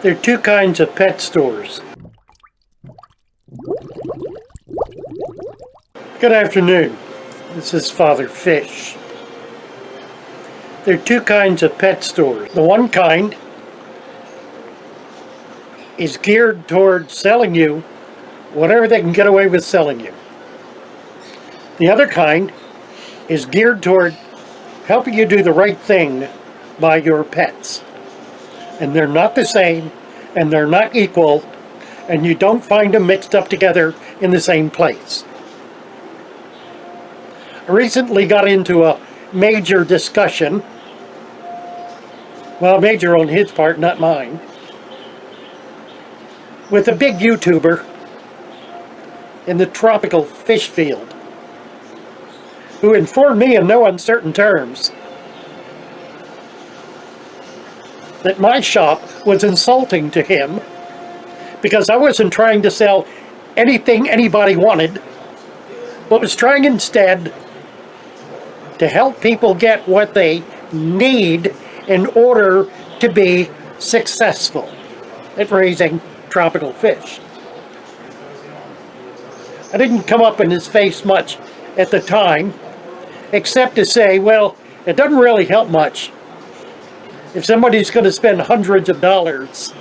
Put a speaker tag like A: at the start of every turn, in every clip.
A: There are two kinds of pet stores. Good afternoon. This is Father Fish. There are two kinds of pet stores. The one kind is geared toward selling you whatever they can get away with selling you. The other kind is geared toward helping you do the right thing by your pets. And they're not the same, and they're not equal, and you don't find them mixed up together in the same place. I recently got into a major discussion, well, major on his part, not mine, with a big YouTuber in the tropical fish field, who informed me in no uncertain terms that my shop was insulting to him because I wasn't trying to sell anything anybody wanted, but was trying instead to help people get what they need in order to be successful at raising tropical fish. I didn't come up in his face much at the time, except to say, well, it doesn't really help much if somebody's going to spend hundreds of dollars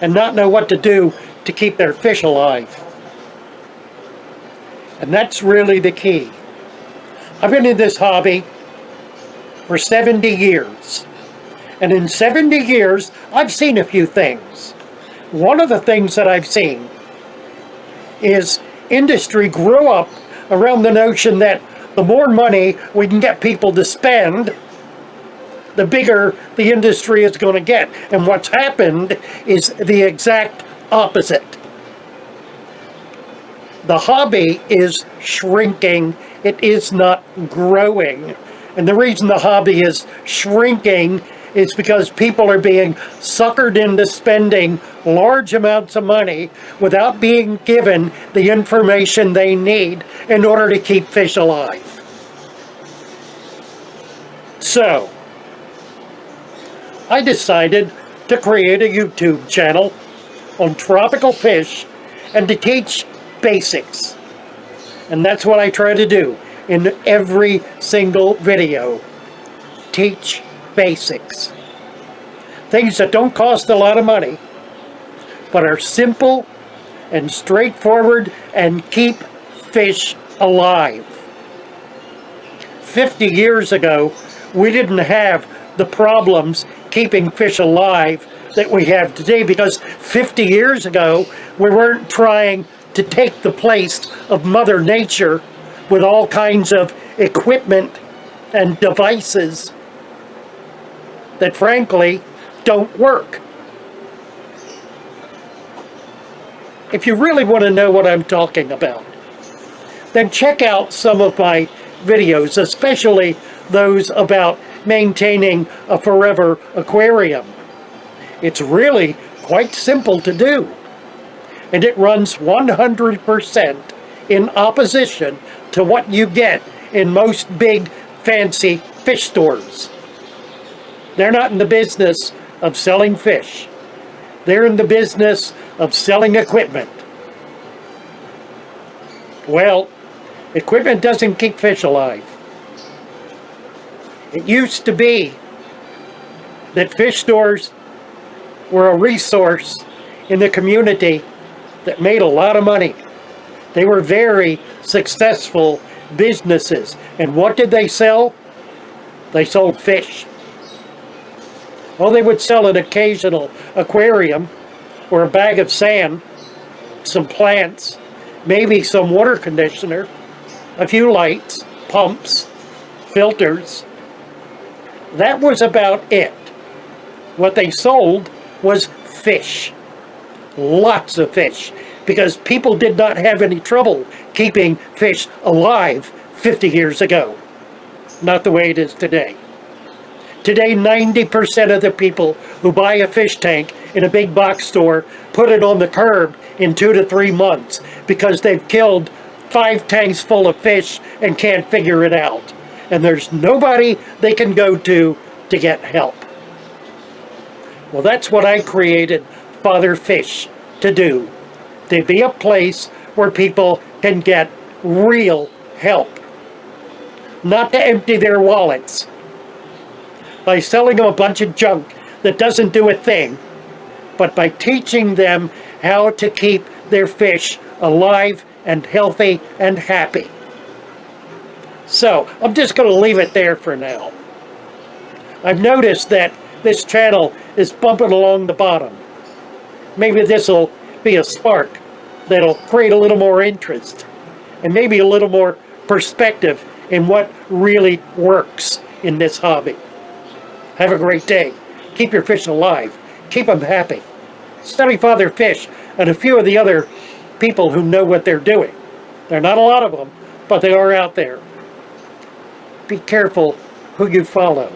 A: and not know what to do to keep their fish alive. And that's really the key. I've been in this hobby for 70 years. And in 70 years, I've seen a few things. One of the things that I've seen is industry grow up around the notion that the more money we can get people to spend, the bigger the industry is going to get. And what's happened is the exact opposite. The hobby is shrinking. It is not growing. And the reason the hobby is shrinking is because people are being suckered into spending large amounts of money without being given the information they need in order to keep fish alive. So, I decided to create a YouTube channel on tropical fish and to teach basics. And that's what I try to do in every single video. Teach basics. Things that don't cost a lot of money, but are simple and straightforward and keep fish alive. 50 years ago, we didn't have the problems keeping fish alive that we have today, because 50 years ago, we weren't trying to take the place of Mother Nature with all kinds of equipment and devices that frankly don't work. If you really want to know what I'm talking about, then check out some of my videos, especially those about maintaining a forever aquarium. It's really quite simple to do, and it runs 100% in opposition to what you get in most big fancy fish stores. They're not in the business of selling fish. They're in the business of selling equipment. Well, equipment doesn't keep fish alive. It used to be that fish stores were a resource in the community that made a lot of money. They were very successful businesses. And what did they sell? They sold fish. Well, they would sell an occasional aquarium or a bag of sand, some plants, maybe some water conditioner, a few lights, pumps, filters. That was about it. What they sold was fish. Lots of fish. Because people did not have any trouble keeping fish alive 50 years ago. Not the way it is today. Today, 90% of the people who buy a fish tank in a big box store put it on the curb in 2 to 3 months because they've killed 5 tanks full of fish and can't figure it out. And there's nobody they can go to get help. Well, that's what I created Father Fish to do. To be a place where people can get real help. Not to empty their wallets by selling them a bunch of junk that doesn't do a thing, but by teaching them how to keep their fish alive and healthy and happy. So, I'm just going to leave it there for now. I've noticed that this channel is bumping along the bottom. Maybe this will be a spark that'll create a little more interest and maybe a little more perspective in what really works in this hobby. Have a great day. Keep your fish alive. Keep them happy. Study Father Fish and a few of the other people who know what they're doing. There are not a lot of them, but they are out there. Be careful who you follow.